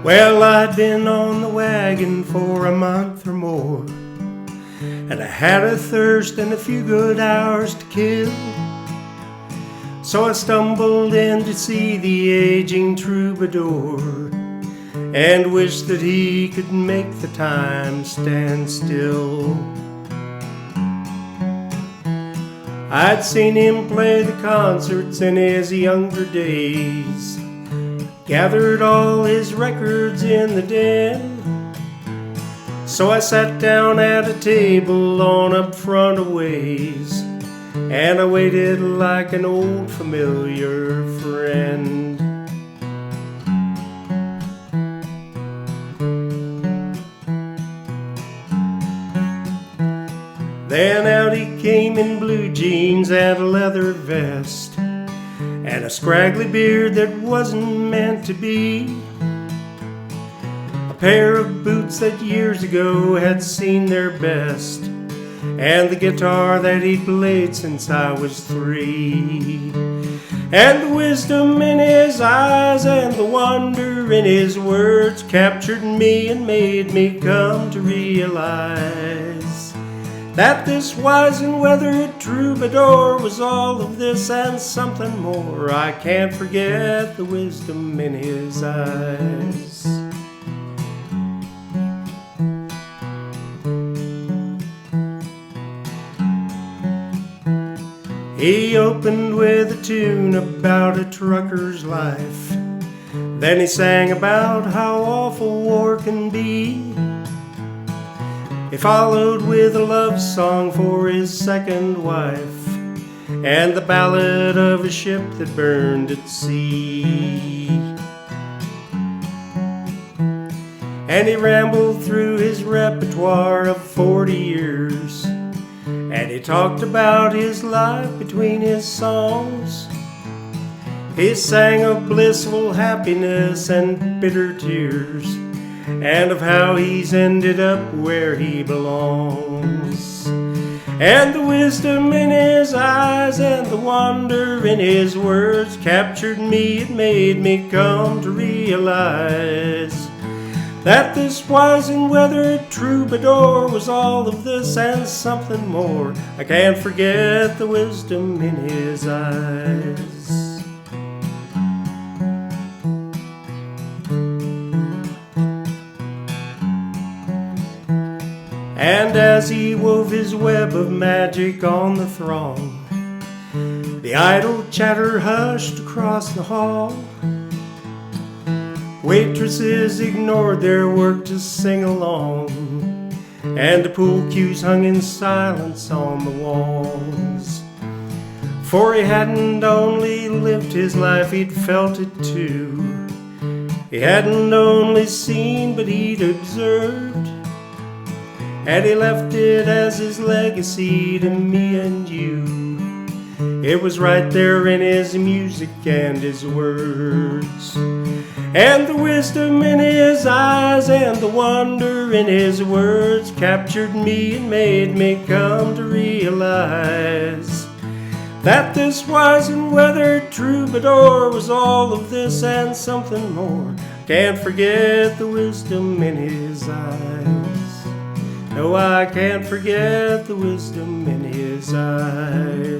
Well, I'd been on the wagon for a month or more, and I had a thirst and a few good hours to kill. So I stumbled in to see the aging troubadour, and wished that he could make the time stand still. I'd seen him play the concerts in his younger days, gathered all his records in the den. So I sat down at a table on up front a ways, and I waited like an old familiar friend. Then out he came in blue jeans and a leather vest, and a scraggly beard that wasn't meant to be, a pair of boots that years ago had seen their best, and the guitar that he'd played since I was 3. And the wisdom in his eyes and the wonder in his words captured me and made me come to realize that this wise and weathered troubadour was all of this and something more. I can't forget the wisdom in his eyes. He opened with a tune about a trucker's life. Then he sang about how awful war can be. He followed with a love song for his second wife, and the ballad of a ship that burned at sea. And he rambled through his repertoire of 40 years, and he talked about his life between his songs. He sang of blissful happiness and bitter tears, and of how he's ended up where he belongs. And the wisdom in his eyes and the wonder in his words captured me and made me come to realize that this wise and weathered troubadour was all of this and something more. I can't forget the wisdom in his eyes. And as he wove his web of magic on the throng, the idle chatter hushed across the hall. Waitresses ignored their work to sing along, and the pool cues hung in silence on the walls. For he hadn't only lived his life, he'd felt it too. He hadn't only seen, but he'd observed, and he left it as his legacy to me and you. It was right there in his music and his words. And the wisdom in his eyes and the wonder in his words captured me and made me come to realize that this wise and weathered troubadour was all of this and something more. Can't forget the wisdom in his eyes. No, I can't forget the wisdom in his eyes.